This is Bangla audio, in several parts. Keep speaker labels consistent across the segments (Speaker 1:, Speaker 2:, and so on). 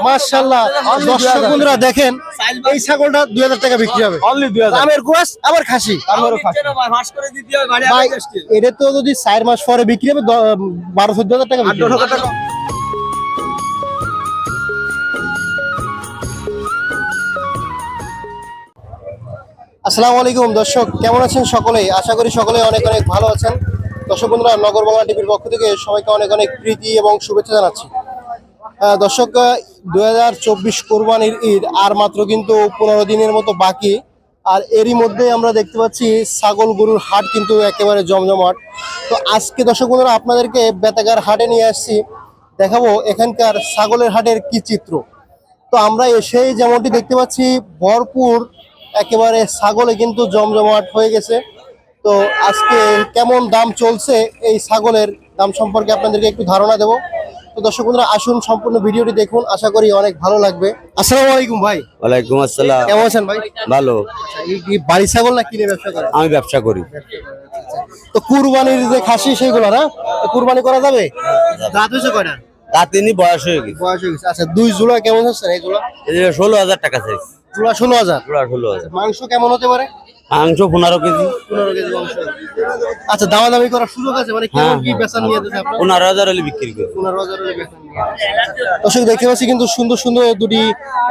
Speaker 1: মাশাআল্লাহ। দর্শক বন্ধুরা দেখেন, এই ছাগলটা 2000 টাকা বিক্রি হবে।
Speaker 2: অনলি 2000
Speaker 1: আমের কুয়াশ আবার খাসি। ভাই, এটা তো যদি 4 মাস পরে বিক্রি হবে 12-14 হাজার টাকা বিক্রি হবে। আসসালামু আলাইকুম দর্শক, কেমন আছেন সকলেই? আশা করি সকলে অনেক অনেক ভালো আছেন। দর্শক বন্ধুরা, নগর বাংলা টিভির পক্ষ থেকে সবাইকে অনেক অনেক প্রীতি এবং শুভেচ্ছা জানাচ্ছি। দর্শক, 2024 কোরবানির ঈদ আর মাত্র কিন্তু 15 দিনের মতো বাকি। আর এরই মধ্যে আমরা দেখতে পাচ্ছি ছাগল গরুর হাট কিন্তু একেবারে জমজমাট। তো আজকে দর্শক বন্ধুরা আপনাদেরকে বেতাগার হাটে নিয়ে আসছি, দেখাবো এখানকার ছাগলের হাটের কি চিত্র। তো আমরা এসেই যেমনটি দেখতে পাচ্ছি ভরপুর একেবারে ছাগলে কিন্তু জমজমাট হয়ে গেছে। তো আজকে কেমন দাম চলছে এই ছাগলের দাম সম্পর্কে আপনাদেরকে একটু ধারণা দেব। তো দর্শক বন্ধুরা আসুন, সম্পূর্ণ ভিডিওটি দেখুন, আশা করি অনেক ভালো লাগবে। আসসালামু আলাইকুম ভাই।
Speaker 3: ওয়ালাইকুম আসসালাম।
Speaker 1: কেমন আছেন ভাই?
Speaker 3: ভালো।
Speaker 1: এই কি বাড়ি ছাগল না কিনে ব্যবসা করেন?
Speaker 3: আমি ব্যবসা করি।
Speaker 1: তো কুরবানির যে খাসি সেইগুলো না, কুরবানি করা যাবে? দাঁত হয়েছে কয়টা?
Speaker 3: রাতিনি বয়স হয়ে গেছে।
Speaker 1: বয়স হয়ে গেছে। আচ্ছা, দুই জোড়া কেমন হচ্ছে এই জোড়া?
Speaker 3: 16,000 টাকা চাইছি।
Speaker 1: জোড়া 16,000।
Speaker 3: জোড়া 16,000।
Speaker 1: মাংস কেমন হতে পারে?
Speaker 3: মাংস 15 কেজি।
Speaker 1: 15 কেজি মাংস। আচ্ছা, দামাদামি করার সুযোগ আছে? মানে কেমন কি বেচা নিয়ে যাচ্ছে আপনারা?
Speaker 3: 15,000 হলে বিক্রি করি।
Speaker 1: 15,000 হলে বেচা নিয়ে যাচ্ছে। দর্শক দেখতে পাচ্ছি কিন্তু সুন্দর সুন্দর দুটি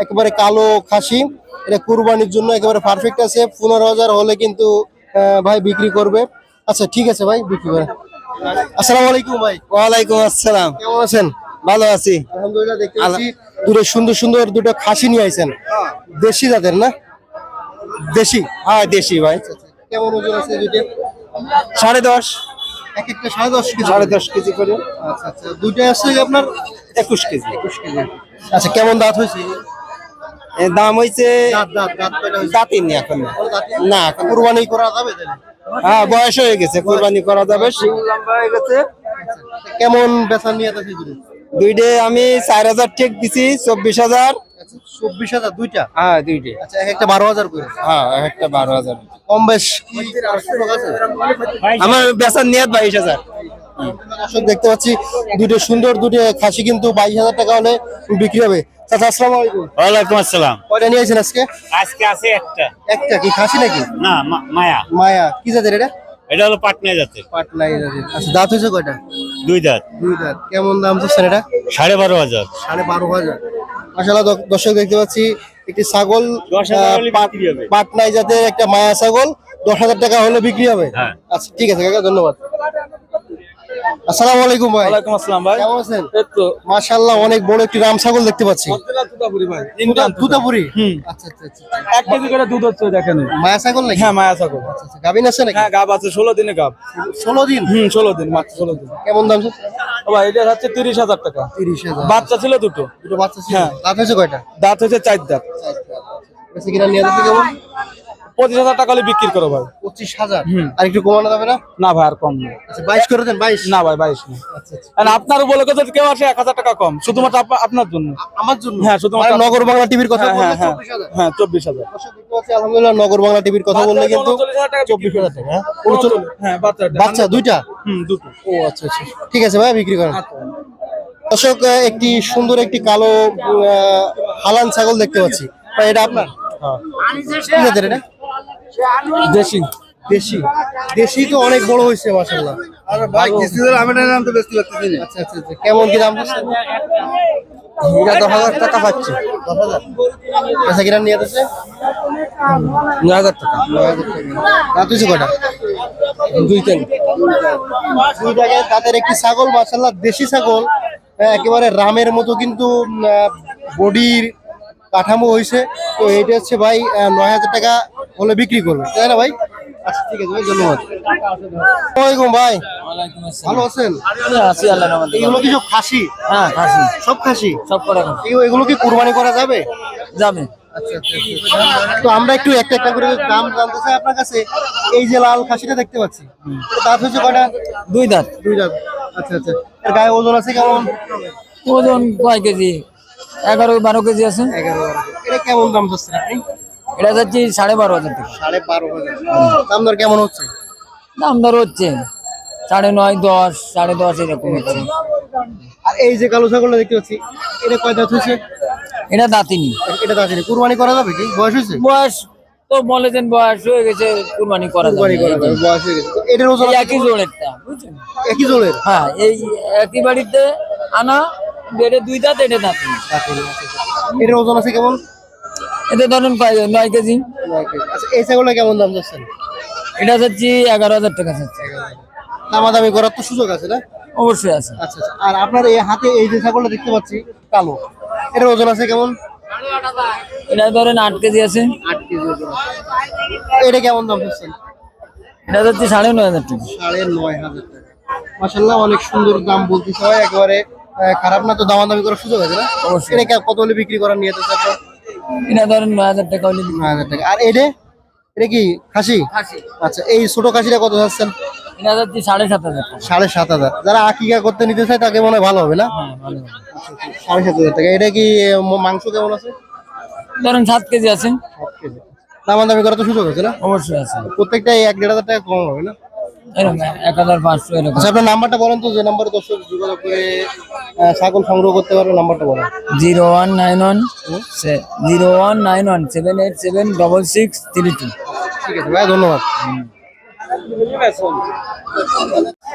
Speaker 1: একেবারে কালো খাসি, এটা কুরবানির জন্য একেবারে পারফেক্ট আছে। 15,000 হলে কিন্তু ভাই বিক্রি করবে। আচ্ছা ঠিক আছে ভাই, বিক্রি করে। আসসালামু আলাইকুম ভাই।
Speaker 2: ওয়ালাইকুম আসসালাম।
Speaker 1: কেমন আছেন?
Speaker 2: ভালো আছি
Speaker 1: আলহামদুলিল্লাহ। দেখতে পাচ্ছি দুটো সুন্দর সুন্দর দুটো খাসি নিয়ে আইছেন, দেশি জাতের না? দেশি?
Speaker 2: হ্যাঁ দেশি ভাই।
Speaker 1: কেমন ওজন আছে দুটো?
Speaker 2: 10.5।
Speaker 1: এক একটা 10.5 কেজি।
Speaker 2: 10.5 কেজি করে।
Speaker 1: আচ্ছা আচ্ছা, দুইটা আছে আপনার
Speaker 2: 21 কেজি।
Speaker 1: 21 কেজি। আচ্ছা, কেমন দাঁত হয়েছে?
Speaker 2: এর দাম হইছে
Speaker 1: দাঁত দাঁত দাঁত কয়টা হয়েছে?
Speaker 2: দাঁতিনি এখন না। না এখন
Speaker 1: কুরবানি করা যাবে তাহলে?
Speaker 2: হ্যাঁ বয়স হয়ে গেছে, কুরবানি করা যাবে, শিং লম্বা হয়ে গেছে।
Speaker 1: কেমন বেচা নিয়ে আছে দুটো?
Speaker 2: দুইটে আমি 4,000 টেক দিছি, 24,000।
Speaker 1: আচ্ছা, 24,000 দুইটা?
Speaker 2: হ্যাঁ দুইটে।
Speaker 1: আচ্ছা, এক একটা 12,000 করে।
Speaker 2: হ্যাঁ একটা 12,000।
Speaker 1: কম বেশ কি আর সুযোগ আছে?
Speaker 2: আমার বেচার নিয়ত 22,000।
Speaker 1: দর্শক দেখতে পাচ্ছি দুটো সুন্দর দুটো খাসি কিন্তু 22,000 টাকা হলে বিক্রি হবে। চাচা আসসালামু আলাইকুম।
Speaker 3: ওয়ালাইকুম আসসালাম।
Speaker 1: কয়টা নিয়ে আইছেন আজকে?
Speaker 3: আজকে আছে একটা।
Speaker 1: একটা কি খাসি নাকি?
Speaker 3: না, মায়া।
Speaker 1: মায়া কি জাতের এটা?
Speaker 3: এটা হলো পাটনা জাতের।
Speaker 1: পাটলাই জাতের। আচ্ছা, দাঁত হয়েছে কয়টা?
Speaker 3: 2 দাঁত।
Speaker 1: দুই দাঁত। কেমন দাম চাচ্ছেন এটা?
Speaker 3: 12,500।
Speaker 1: 12,500। মাশাআল্লাহ দর্শক দেখতে পাচ্ছি একটি ছাগল
Speaker 3: 10,000 হলে বিক্রি হবে।
Speaker 1: পাটনাই জাতের একটা মায়া ছাগল 10,000 টাকা হলে বিক্রি হবে।
Speaker 3: হ্যাঁ।
Speaker 1: আচ্ছা ঠিক আছে কাকা, ধন্যবাদ। আসসালামু আলাইকুম ভাই।
Speaker 2: ওয়ালাইকুম আসসালাম ভাই।
Speaker 1: কেমন আছেন?
Speaker 2: এই তো
Speaker 1: মাশাআল্লাহ, অনেক বড় একটি রাম ছাগল দেখতে পাচ্ছি।
Speaker 2: তুতাপুরি ভাই।
Speaker 1: তুতাপুরি?
Speaker 2: হুম।
Speaker 1: আচ্ছা আচ্ছা আচ্ছা।
Speaker 2: 1 কেজি করে দুধ হচ্ছে দেখেন।
Speaker 1: মায়া ছাগল নাকি?
Speaker 2: হ্যাঁ মায়া ছাগল।
Speaker 1: আচ্ছা আচ্ছা, গাবিন আছে নাকি?
Speaker 2: হ্যাঁ গাব আছে, 16 দিনে গাব।
Speaker 1: 16 দিন?
Speaker 2: 16 দিন, মাত্র 16 দিন।
Speaker 1: কেমন দাম চাচ্ছেন?
Speaker 2: ও ভাই এটা হচ্ছে 30,000 টাকা।
Speaker 1: 30,000।
Speaker 2: বাচ্চা ছিল দুটো।
Speaker 1: দুটো বাচ্চা ছিল?
Speaker 2: হ্যাঁ।
Speaker 1: দাঁত হয়েছে কয়টা?
Speaker 2: দাঁত হচ্ছে 4 দাঁত।
Speaker 1: বেশি কিনা নিয়ে যাচ্ছে কেমন?
Speaker 2: 25,000 টাকা হলে বিক্রি করো ভাই।
Speaker 1: 25,000? আর একটু কমানো যাবে না?
Speaker 2: না ভাই আর কম না।
Speaker 1: আচ্ছা 22 করে দেন। 22?
Speaker 2: না ভাই 22 না।
Speaker 1: আচ্ছা আচ্ছা।
Speaker 2: আর আপনার বলে যদি কেউ আসে 1,000 টাকা কম, শুধুমাত্র আপনার জন্য।
Speaker 1: আমার জন্য?
Speaker 2: হ্যাঁ, শুধুমাত্র
Speaker 1: মানে নগর বাংলা টিভির কথা
Speaker 2: হ্যাঁ
Speaker 1: বললে
Speaker 2: হ্যাঁ
Speaker 1: 24,000?
Speaker 2: হ্যাঁ 24,000।
Speaker 1: দর্শক দেখতে পাচ্ছি আলহামদুলিল্লাহ নগর বাংলা টিভির কথা বললে কিন্তু
Speaker 2: 39,000 টাকা
Speaker 1: 24,000 টাকা। হ্যাঁ?
Speaker 2: হ্যাঁ বাচ্চা
Speaker 1: বাচ্চা দুইটা?
Speaker 2: দুটো।
Speaker 1: ও আচ্ছা আচ্ছা, ঠিক আছে ভাই, বিক্রি করেন।
Speaker 2: আচ্ছা।
Speaker 1: দর্শক একটি সুন্দর একটি কালো হালান ছাগল দেখতে পাচ্ছি ভাই, এটা আপনার? কি জাতের এটা?
Speaker 2: দেশি।
Speaker 1: দেশি? দেশি তো অনেক বড় হয়েছে মাশাআল্লাহ।
Speaker 2: আরে ভাই কিসিদের আমি নাম তো বেশি পাচ্ছি না।
Speaker 1: আচ্ছা আচ্ছা আচ্ছা, কেমন কি দাম দিচ্ছেন?
Speaker 2: এটা 10,000 টাকা পাচ্ছি।
Speaker 1: 10,000? আচ্ছা, কিনা নিয়ে যাচ্ছে
Speaker 2: 9,000 টাকা।
Speaker 1: 9,000 টাকা। দাঁত হয়েছে কয়টা?
Speaker 2: দুইটাই।
Speaker 1: দুই জায়গায় তাদের একটি ছাগল মাশাআল্লাহ, দেশি ছাগল একেবারে রামের মতো কিন্তু বডির কাঠামো হয়েছে। তো এটা হচ্ছে ভাই 9,000 টাকা হলে বিক্রি করবে, তাই না ভাই? আচ্ছা ঠিক আছে ভাই, ধন্যবাদ। আসসালামু আলাইকুম ভাই। ভালো আছেন?
Speaker 2: আছি আল্লাহর রহমতে।
Speaker 1: এগুলো কি সব খাসি?
Speaker 2: হ্যাঁ খাসি।
Speaker 1: সব খাসি?
Speaker 2: সব করে
Speaker 1: এগুলো কি কুরবানি করা যাবে?
Speaker 2: যাবে।
Speaker 1: আচ্ছা আচ্ছা আচ্ছা। তো আমরা একটু একটা একটা করে দাম জানতে চাই আপনার কাছে। এই যে লাল খাসিটা দেখতে পাচ্ছি, এটা দাঁত হয়েছে কয়টা?
Speaker 2: 2 দাঁত।
Speaker 1: দুই দাঁত। আচ্ছা আচ্ছা, এর গায়ে ওজন আছে কেমন?
Speaker 2: ওজন কয় কেজি? 11-12 কেজি আছে।
Speaker 1: 11। এটা কেমন দাম চাচ্ছেন আপনি?
Speaker 2: এটা যাচ্ছে 12,500 টাকা।
Speaker 1: 12,500। দাম দর কেমন হচ্ছে?
Speaker 2: দাম দর হচ্ছে 9.5, 10, 10.5 এরকম হচ্ছে।
Speaker 1: আর এই যে কালো ছাগলটা দেখতে পাচ্ছি, এটা কয় দাঁত হয়েছে?
Speaker 2: এটা দাঁতিনি।
Speaker 1: এটা তো আছে কুরবানি করা যাবে কি বয়স হয়েছে?
Speaker 2: বয়স তো বলেছেন বয়স হয়ে গেছে, কুরবানি করা যাবে।
Speaker 1: কুরবানি করা যাবে বয়স হয়ে গেছে। তো এটার ওজন
Speaker 2: এই
Speaker 1: আছে
Speaker 2: একই
Speaker 1: কেমন?
Speaker 2: জোড়েরটা, বুঝছেন?
Speaker 1: একই জোড়ের?
Speaker 2: হ্যাঁ, এই একই বাড়িতে আনা, এটা 2 দাঁত, এটা দাঁতিনি।
Speaker 1: এটার ওজন আছে কেমন?
Speaker 2: এতে ধরেন 9 কেজি।
Speaker 1: আচ্ছা এই ছাগলটা কেমন দাম যাচ্ছেন?
Speaker 2: এটা যাচ্ছি 11,000 টাকা যাচ্ছে।
Speaker 1: দামাদামি করার তো সুযোগ আছে না?
Speaker 2: অবশ্যই আছে।
Speaker 1: আচ্ছা আচ্ছা। আর আপনার এই হাতে এই যে ছাগলটা দেখতে পাচ্ছি কালো, এটার ওজন আছে কেমন?
Speaker 2: এটা ধরেন 8 কেজি আছে।
Speaker 1: 8 কেজি ওজন। এটা কেমন দাম যাচ্ছেন?
Speaker 2: এটা যাচ্ছি 9,500 টাকা।
Speaker 1: 9,500 টাকা। মাশাআল্লাহ অনেক সুন্দর দাম বলতেছে ভাই, একেবারে খারাপ না। তো দামাদামি করার সুযোগ আছে না?
Speaker 2: অবশ্যই।
Speaker 1: এটা কত হলে বিক্রি করার নিয়ত আছে আপনার?
Speaker 2: এটা ধরেন 9,000 টাকা হলে দিবো।
Speaker 1: 9,000 টাকা। আর এটা কি খাসি? আচ্ছা এই ছোট খাসিটা কত যাচ্ছেন?
Speaker 2: এটা যাচ্ছি 7,500 টাকা।
Speaker 1: 7,500। যারা আকিকা করতে নিতে চায় তাকে মনে হয় ভালো হবে না?
Speaker 2: হ্যাঁ, ভালো।
Speaker 1: 7,500 টাকা। এটা কি মাংস কেমন আছে?
Speaker 2: ধরেন 7 কেজি আছে।
Speaker 1: 7 কেজি। দামাদামি করার তো সুযোগ আছে না?
Speaker 2: অবশ্যই আছে।
Speaker 1: প্রত্যেকটা 1,500 টাকা কম হবে না?
Speaker 2: এরকম 1,500 এরকম।
Speaker 1: আচ্ছা আপনার নাম্বারটা বলেন তো, যে নাম্বারে দর্শক যোগাযোগ করে ছাগল সংগ্রহ করতে পারবে, নাম্বারটা বলেন।
Speaker 2: 0191 7876632।
Speaker 1: ঠিক আছে ভাই, ধন্যবাদ।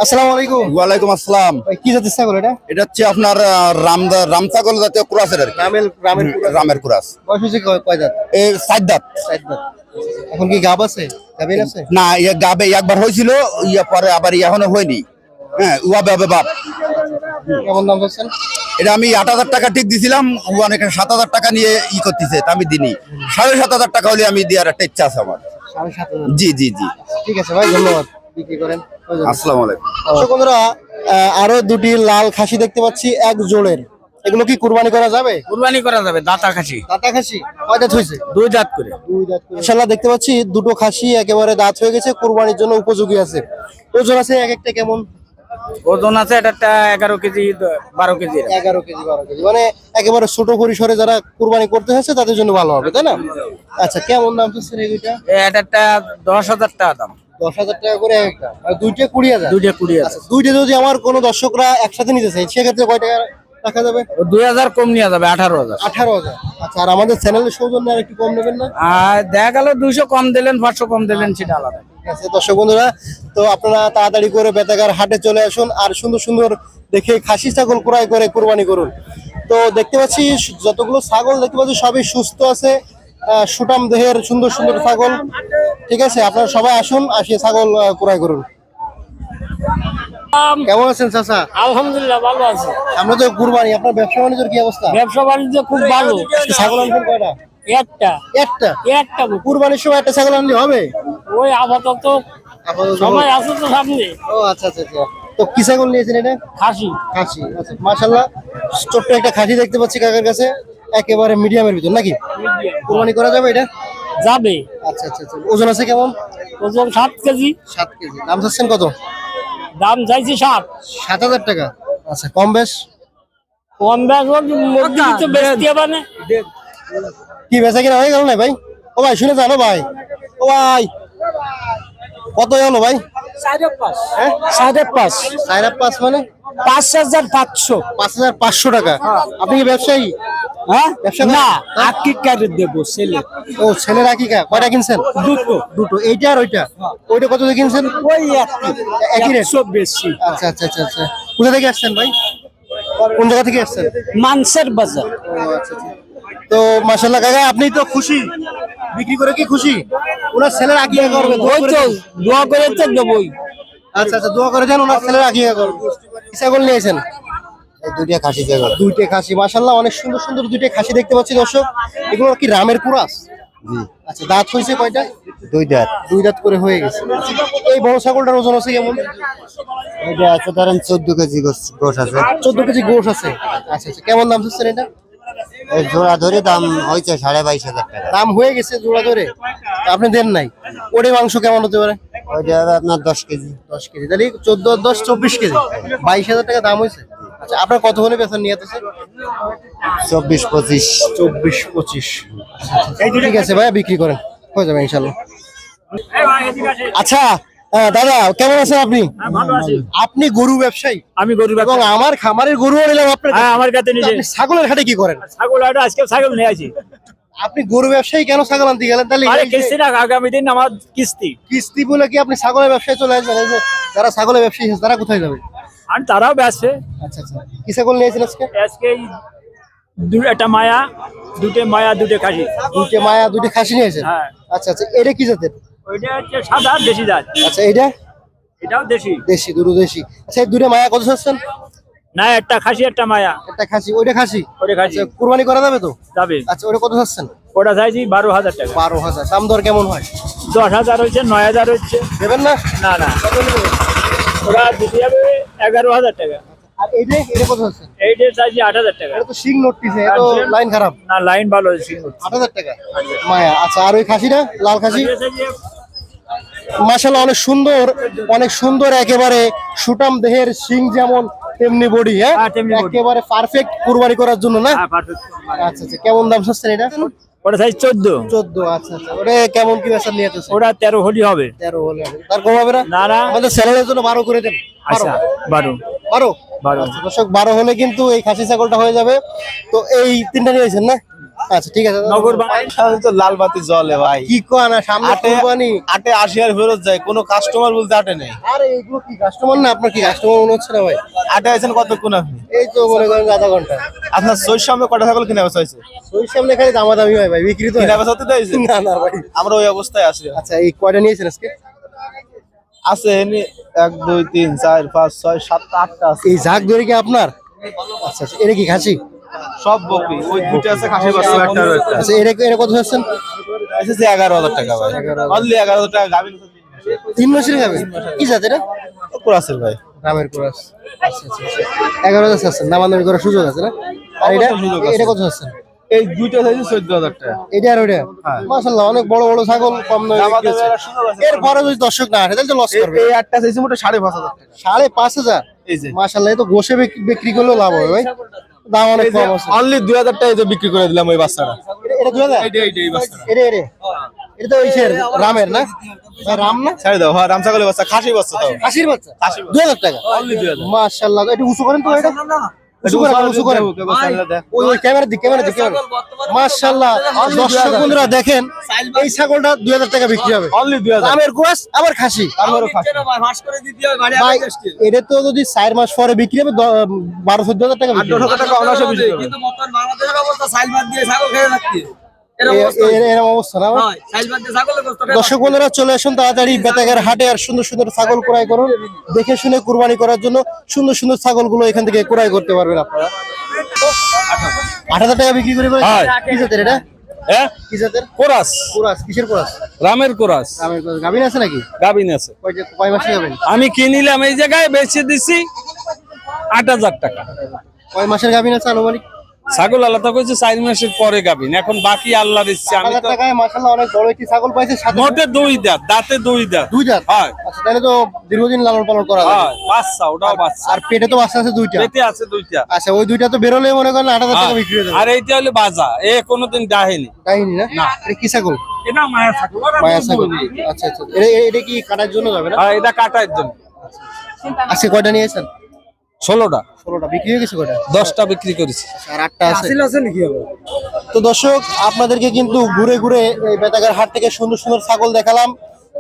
Speaker 1: আসসালামু আলাইকুম।
Speaker 4: ওয়ালাইকুম আসসালাম।
Speaker 1: ভাই কি জাতের ছাগল এটা?
Speaker 4: এটা হচ্ছে আপনার রামছাগল জাতীয় ক্রাসের আর কি। রামের ক্রাস।
Speaker 1: বয়স হয়েছে কয় দাঁত?
Speaker 4: এর 4 দাঁত।
Speaker 1: 4 দাঁত। এখন কি গাব আছে? গাবিন আছে?
Speaker 4: না, ইয়ে গাবে একবার হয়েছিল, ইয়া পরে আবার এখনো হয়নি। হ্যাঁ, উয়াবে হবে বাপ।
Speaker 1: কেমন দাম যাচ্ছেন?
Speaker 4: এটা আমি 8,000 টাকা ঠিক দিছিলাম, ও অনেক 7,000 টাকা নিয়ে করতেছে, তা আমি দিনি। 7,500 টাকা হলে আমি দেওয়ার একটা ইচ্ছা আছে আমার।
Speaker 1: 7,500।
Speaker 4: জি জি জি।
Speaker 1: ঠিক আছে ভাই, ধন্যবাদ। বিক্রি করেন।
Speaker 4: আসসালামু আলাইকুম।
Speaker 1: দর্শক বন্ধুরা, আরো দুটি লাল খাসি দেখতে পাচ্ছি এক জোড়ের। এগুলো কি কুরবানি করা যাবে?
Speaker 2: কুরবানি করা যাবে, দাতা খাসি।
Speaker 1: দাঁতা খাসি কয় দাঁত হয়েছে?
Speaker 2: 2 দাঁত করে।
Speaker 1: ইনশাআল্লাহ দেখতে পাচ্ছি দুটো খাসি একেবারে দাঁত হয়ে গেছে, কুরবানির জন্য উপযোগী আছে। ওজন আছে এক একটা কেমন?
Speaker 2: ওজন আছে এটা 11 কেজি 12 কেজি।
Speaker 1: 11 কেজি 12 কেজি, মানে একেবারে ছোট পরিসরে যারা কুরবানি করতে হচ্ছে তাদের জন্য ভালো হবে, তাই না? আচ্ছা কেমন দাম চাচ্ছেন এইটা?
Speaker 2: এটা 10,000 টাকা দাম।
Speaker 1: 10,000 টাকা করে একটা, আর দুইটা 20,000।
Speaker 2: দুইটা 20,000।
Speaker 1: আচ্ছা দুইটা যদি আমার কোনো দর্শকরা একসাথে নিতে চাই সেক্ষেত্রে কয় টাকা রাখা যাবে?
Speaker 2: 2,000 কম নিয়ে যাবে, 18,000।
Speaker 1: 18,000। আচ্ছা আর আমাদের চ্যানেলের সৌজন্যে আর একটু কম নেবেন না?
Speaker 2: আর দেখা গেল 200 কম দিলেন, 500 কম দিলেন, সেটা আলাদা।
Speaker 1: ঠিক আছে দর্শক বন্ধুরা, তো আপনারা তাড়াতাড়ি করে বেতাগার হাটে চলে আসুন আর সুন্দর সুন্দর দেখে খাসি ছাগল ক্রয় করে কুরবানি করুন। তো দেখতে পাচ্ছি যতগুলো ছাগল দেখতে পাচ্ছি সবই সুস্থ আছে, সুঠাম দেহের সুন্দর সুন্দর ছাগল। ঠিক আছে, আপনারা সবাই আসুন, আসিয়ে ছাগল ক্রয় করুন। কেমন আছেন চাচা?
Speaker 2: আলহামদুলিল্লাহ ভালো আছে।
Speaker 1: আমরা তো কুরবানি, আপনার ব্যবসা বাণিজ্যের কি অবস্থা?
Speaker 2: ব্যবসা বাণিজ্য খুব ভালো।
Speaker 1: ছাগল আনছেন কয়টা?
Speaker 2: একটা
Speaker 1: একটা কুরবানির সময় একটা ছাগল আনলে হবে?
Speaker 2: ওই আপাতত
Speaker 1: আপাতত
Speaker 2: সময় আছে তো সামনে।
Speaker 1: ও আচ্ছা আচ্ছা আচ্ছা। তো কি ছাগল নিয়েছেন এটা?
Speaker 2: খাসি।
Speaker 1: খাসি। আচ্ছা মাশাআল্লাহ, ছোট্ট একটা খাসি দেখতে পাচ্ছি কাকার কাছে, একেবারে মিডিয়ামের ভিতর নাকি? কুরবানি করা যাবে এটা?
Speaker 2: যাবে।
Speaker 1: আচ্ছা আচ্ছা আচ্ছা। ওজন আছে কেমন?
Speaker 2: ওজন 7 কেজি।
Speaker 1: 7 কেজি। দাম চাচ্ছেন কত?
Speaker 2: দাম চাইছি
Speaker 1: 7,000 টাকা। আচ্ছা কম বেশ?
Speaker 2: কম বেশ মুরগি তো বেচতে হবে না।
Speaker 1: কি বেচা কিনা হয়ে গেল না ভাই? ও ভাই শুনে জানো ভাই, ও ভাই কত হলো ভাই?
Speaker 2: 5.5।
Speaker 1: হ্যাঁ
Speaker 2: 5.5।
Speaker 1: 4.5 মানে
Speaker 2: 5,500।
Speaker 1: 5,500 টাকা। আপনি কি ব্যবসায়ী?
Speaker 2: হ্যাঁ
Speaker 1: ব্যবসা
Speaker 2: না,
Speaker 1: করেন?
Speaker 2: আকিকারে দেব ছেলে।
Speaker 1: ও ছেলের আকিকা কয়টা কিনছেন? দুটো। এইটা আর ওইটা? ওইটা কত দিয়ে কিনছেন?
Speaker 2: ওই
Speaker 1: একই রেট?
Speaker 2: 100 বেশি।
Speaker 1: আচ্ছা আচ্ছা আচ্ছা আচ্ছা। কোথা থেকে আসছেন ভাই? কোন জায়গা থেকে আসছেন?
Speaker 2: মানসের বাজার।
Speaker 1: ও আচ্ছা আচ্ছা। তো মাশাআল্লাহ কাকা, আপনি তো খুশি, বিক্রি করে কি খুশি? ওনার ছেলের আকিকা করবেন?
Speaker 2: ওই তো দোয়া করে তো দেবই।
Speaker 1: আচ্ছা আচ্ছা, দোয়া করে দেন ওনার ছেলের আকিকা করবেন। কি ছাগল নিয়েছেন?
Speaker 4: দুইটা খাসি ছাগল।
Speaker 1: দুইটা খাসি। মাশাআল্লাহ অনেক সুন্দর সুন্দর দুইটা খাসি দেখতে পাচ্ছি দর্শক। এগুলো কি রামের কুরাস?
Speaker 4: জি।
Speaker 1: আচ্ছা দাঁত হয়েছে কয়টা?
Speaker 4: 2 দাঁত।
Speaker 1: 2 দাঁত করে হয়ে গেছে। এই বড় ছাগলটার ওজন আছে কেমন?
Speaker 4: এটা আছে ধরেন 14 কেজি গোশ আছে।
Speaker 1: 14 কেজি গোশ আছে। আচ্ছা আচ্ছা। কেমন দাম চাচ্ছেন এটা?
Speaker 4: এই জোড়া ধরে দাম হয়েছে 22,500 টাকা।
Speaker 1: দাম হয়ে গেছে জোড়া ধরে, আপনি দেন নাই? ওরে মাংস কেমন হতে পারে?
Speaker 4: ওইটা হবে আপনার 10 কেজি।
Speaker 1: 10 কেজি, তাহলে 14 আর 10 24 কেজি। 22,000 টাকা দাম হয়েছে। আচ্ছা আপনার কত হলে বেচা নিয়ে আছে?
Speaker 4: 24-25।
Speaker 1: 24-25। ঠিক আছে ভাইয়া, বিক্রি করেন, হয়ে যাবে ইনশাল্লাহ। আচ্ছা দাদা কেমন আছেন আপনি?
Speaker 2: ভালো আছি।
Speaker 1: আপনি গরু ব্যবসায়ী
Speaker 2: আমি গরু
Speaker 1: এবং আমার খামারের গরু নিলাম আপনার কাছে।
Speaker 2: আমার কাছে নিজে
Speaker 1: আপনি ছাগলের হাটে কি করেন?
Speaker 2: ছাগল আটা আজকে ছাগল নিয়ে আছি।
Speaker 1: আপনি গরু ব্যবসায়ী কেন ছাগল আনতে গেলেন তাহলে?
Speaker 2: আরে কিস্তি না, আগামী দিন আমার কিস্তি।
Speaker 1: কিস্তি বলে কি আপনি ছাগলের ব্যবসায় চলে আসবেন? এই যে যারা ছাগলের ব্যবসায়ী আছে তারা কোথায় যাবে?
Speaker 2: আর তারাও ব্যস্ত।
Speaker 1: আচ্ছা আচ্ছা, কি ছাগল নিয়েছেন আজকে?
Speaker 2: আজকে একটা মায়া, দুটো খাসি।
Speaker 1: দুইটা মায়া দুইটা খাসি নিয়েছেন?
Speaker 2: হ্যাঁ।
Speaker 1: আচ্ছা আচ্ছা, এটা কি জাতের?
Speaker 2: ওইটা হচ্ছে সাদা দেশি জাত।
Speaker 1: আচ্ছা, এটা
Speaker 2: এটাও দেশি।
Speaker 1: দেশি, দুটো দেশি। আচ্ছা, এই দুটো মায়া কত চাচ্ছেন?
Speaker 2: না, একটা খাসি একটা মায়া।
Speaker 1: একটা খাসি, ওইটা খাসি।
Speaker 2: ওটা খাসি
Speaker 1: আচ্ছা, কুরবানি করা যাবে তো?
Speaker 2: যাবে।
Speaker 1: আচ্ছা, ওটা কত চাচ্ছেন?
Speaker 2: ওটা চাইছি 12,000 টাকা।
Speaker 1: 12,000। দাম দর কেমন হয়?
Speaker 2: 10,000 হচ্ছে, 9,000 হচ্ছে।
Speaker 1: দেবেন না?
Speaker 2: না না, ওরা দিতে যাবে 11,000 টাকা।
Speaker 1: আর এইটা এটা কত চাচ্ছেন?
Speaker 2: এইটা চাইছি 8,000 টাকা।
Speaker 1: এটা তো শিং নড়তিছে, এটা তো লাইন খারাপ।
Speaker 2: না, লাইন ভালো আছে।
Speaker 1: 8,000 টাকা মায়া। আচ্ছা, আর ওই খাসিটা লাল খাসি? মাশাআল্লাহ, অনেক সুন্দর একেবারে সুটাম দেহের, শিং যেমন তেমনি বডি। হ্যাঁ,
Speaker 2: হ্যাঁ, তেমনি body।
Speaker 1: একেবারে পারফেক্ট কুরবানি করার জন্য না?
Speaker 2: হ্যাঁ, perfect।
Speaker 1: আচ্ছা আচ্ছা, কেমন দাম চাচ্ছেন এটা?
Speaker 2: ওটা চাইছি 14।
Speaker 1: 14। আচ্ছা আচ্ছা, ওটা কেমন কি বেচা নিয়ে যেতেছে?
Speaker 2: ওটা 13 হলি হবে।
Speaker 1: 13 হলে হবে। তার কম হবে না?
Speaker 2: না না।
Speaker 1: আমাদের চ্যানেলের জন্য 12 করে দেন।
Speaker 2: আচ্ছা, 12।
Speaker 1: 12?
Speaker 2: 12।
Speaker 1: আচ্ছা, দর্শক 12 হলে কিন্তু এই খাসি ছাগলটা হয়ে যাবে। তো এই তিনটা নিয়েছেন না? আচ্ছা, ঠিক আছে।
Speaker 2: নগর
Speaker 5: তো লাল বাতি জলে ভাই,
Speaker 1: কি কয় না, সামনে কুরবানি।
Speaker 5: আটে 80 আর ফেরত যায়, কোনো কাস্টমার বলতে আটে নেই।
Speaker 1: আরে এগুলো কি কাস্টমার না? আপনার কি কাস্টমার মনে হচ্ছে না ভাই?
Speaker 5: আটে আছেন কতক্ষণ আপনি?
Speaker 1: এই তো মনে করেন আধা ঘন্টা।
Speaker 5: আপনার সইর সামনে কটা ছাগল কিনে বেচা হয়েছে?
Speaker 1: ওই সামনে খালি দামাদামি হয় ভাই, বিক্রি তো হয়
Speaker 5: কিনে
Speaker 1: না।
Speaker 5: বেচা হতে দিয়েছে?
Speaker 1: না না ভাই।
Speaker 5: আমরা ওই অবস্থায় আছি।
Speaker 1: আচ্ছা, এই কয়টা নিয়েছেন আজকে?
Speaker 5: আছে 1 2 3 4 5 6 7 8টা আছে।
Speaker 1: এই ঝাঁক ধরে কি আপনার? আচ্ছা আচ্ছা, এটা কি খাসি?
Speaker 5: সব বকরি, ওই দুটো আছে খাসি বাচ্চা একটা আর একটা।
Speaker 1: আচ্ছা, এটা কত চাচ্ছেন?
Speaker 5: এসেছে 11,000 টাকা ভাই।
Speaker 1: 11,000
Speaker 5: অনলি 11,000 টাকা গাবিন
Speaker 1: 3 মাসের খাবে? কি জাত এটা?
Speaker 5: কোরাসের ভাই।
Speaker 1: রামের কোরাস। আচ্ছা আচ্ছা আচ্ছা, 11,000 চাচ্ছেন, দামাদামি করার সুযোগ আছে না? আর এটা
Speaker 5: অবশ্যই সুযোগ আছে।
Speaker 1: এটা কত চাচ্ছেন?
Speaker 5: এই দুইটা চাইছে 14,000 টাকা।
Speaker 1: এটা আর ওটা? মাশাআল্লাহ, অনেক বড় বড় ছাগল, কম দামে
Speaker 5: দামা
Speaker 1: বিক্রি হচ্ছে।
Speaker 5: দামের সুযোগ আছে।
Speaker 1: এরপরে যদি দর্শক না আসে তাহলে তো লস করবে।
Speaker 5: এই একটা চাইছে মোটা 5,500 টাকা।
Speaker 1: 5,500?
Speaker 5: এই যে
Speaker 1: মাশাআল্লাহ, এই তো গোশে বিক্রি করলেও লাভ হবে ভাই, দাম অনেক কম আছে।
Speaker 5: অনলি 2,000 টাকা এই যে বিক্রি করে দিলাম ওই বাচ্চাটা।
Speaker 1: এটা 2000?
Speaker 5: এই বাচ্চাটা।
Speaker 1: এটা তো ইসের রামের না? ভাই, রাম না?
Speaker 5: ছেড়ে দাও, হ্যাঁ রামসাগলের বাচ্চা, খাসি বাচ্চা তাও।
Speaker 1: খাসির বাচ্চা?
Speaker 5: খাসির বাচ্চা।
Speaker 1: 2000 টাকা?
Speaker 5: অনলি 2,000।
Speaker 1: মাশাআল্লাহ, একটু উঁচু করেন তো এটা। উঁচু করেন, উঁচু করেন। ওই ক্যামেরা দিক, মাশাআল্লাহ। দর্শক বন্ধুরা দেখেন, এই ছাগলটা 2000 টাকা বিক্রি হবে।
Speaker 5: অনলি 2,000।
Speaker 1: রামের গোশ আবার খাসি।
Speaker 5: আমারও খাসি।
Speaker 1: ভাই, এটা তো যদি 4 মাস পরে বিক্রি হবে 12-14,000 টাকা বিক্রি হবে।
Speaker 5: 8,000 টাকা অনায়াসে বিক্রি হবে।
Speaker 1: এরকম অবস্থা না ভাই? দর্শক বন্ধুরা চলে আসুন তাড়াতাড়ি বেতাগের হাটে, আর সুন্দর সুন্দর ছাগল ক্রয় করুন। দেখে শুনে কুরবানি করার জন্য সুন্দর সুন্দর ছাগলগুলো এখান থেকে ক্রয় করতে পারবেন আপনারা। 8,000 টাকা বিক্রি করে ফেলেছেন?
Speaker 6: হ্যাঁ।
Speaker 1: কি জাতের এটা?
Speaker 6: হ্যাঁ,
Speaker 1: কি জাতের?
Speaker 6: Chorus,
Speaker 1: chorus? কিসের কোরাস?
Speaker 6: রামের কোরাস,
Speaker 1: রামের কোরাস। গাভীন আছে নাকি?
Speaker 6: গাবিন আছে।
Speaker 1: কয় মাসে গাভীন?
Speaker 6: আমি কিনিলাম এই জায়গায়, বেচে দিছি 8,000 টাকা।
Speaker 1: কয় মাসের গাভীন আছে আনুমানিক?
Speaker 6: ছাগল আলাদা করেছে 4 মাসের পরে গাবিন, এখন বাকি আল্লাহর ইচ্ছে। আমি
Speaker 1: 8,000
Speaker 6: তো
Speaker 1: টাকায় মাশাআল্লাহ অনেক বড় একটি ছাগল পাইছে, সাথে
Speaker 6: মোটে 2 দাঁত, দাঁতে 2 দাঁত।
Speaker 1: 2 জাত?
Speaker 6: হয়
Speaker 1: আচ্ছা, তাহলে তো দীর্ঘদিন লালন পালন করা যাবে।
Speaker 6: হয়, বাচ্চা, ওটাও বাচ্চা।
Speaker 1: আর পেটে তো বাচ্চা আছে 2টা?
Speaker 6: পেটে আছে 2টা।
Speaker 1: আচ্ছা, ওই 2টা তো বেরোলে মনে করেন 8,000 টাকা বিক্রি হয়ে যাবে।
Speaker 6: আর এইটা হলো বাজা, এ কোনোদিন ডাহেনি।
Speaker 1: কাহিনী না? এটা কি ছাগল?
Speaker 6: এটা মায়া ছাগল।
Speaker 1: মায়া ছাগল। আচ্ছা আচ্ছা, এটা কি কাটার জন্য যাবে না?
Speaker 6: আর এটা কাটার জন্য।
Speaker 1: আজকে কয়টা নিয়েছেন?
Speaker 6: 16টা।
Speaker 1: 16টা বিক্রি হয়ে গেছে কয়টা?
Speaker 6: 10টা বিক্রি করেছি।
Speaker 1: আর 8টা আছে। তো দর্শক, আপনাদেরকে কিন্তু ঘুরে ঘুরে এই বেতাগার হাট থেকে সুন্দর সুন্দর ছাগল দেখালাম।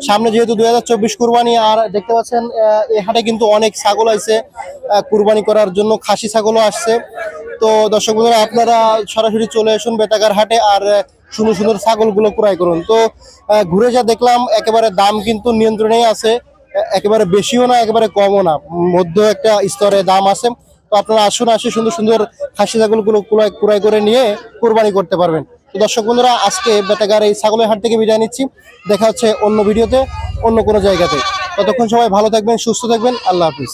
Speaker 1: সামনে যেহেতু 2024 কুরবানি, আর দেখতে পাচ্ছেন এই হাটে কিন্তু অনেক ছাগল আছে কুরবানি করার জন্য, খাসি ছাগলও আসছে। তো দর্শক বন্ধুরা, আপনারা সরাসরি চলে আসুন বেতাগার হাটে, আর সুন্দর সুন্দর ছাগলগুলো ক্রয় করুন। তো ঘুরে যা দেখলাম, একেবারে দাম কিন্তু নিয়ন্ত্রণেই আছে, একেবারে বেশিও না একেবারে কমও না, মধ্য একটা স্তরে দাম আছে। তো আপনারা আসুন, আসে সুন্দর সুন্দর খাসি ছাগলগুলো ক্রয় করে নিয়ে কুরবানি করতে পারবেন। তো দর্শক বন্ধুরা, আজকে বেতাগার এই ছাগলের হাট থেকে বিদায় নিচ্ছি। দেখা হচ্ছে অন্য ভিডিওতে, অন্য কোনো জায়গাতে। ততক্ষণ সবাই ভালো থাকবেন, সুস্থ থাকবেন। আল্লাহ হাফিজ।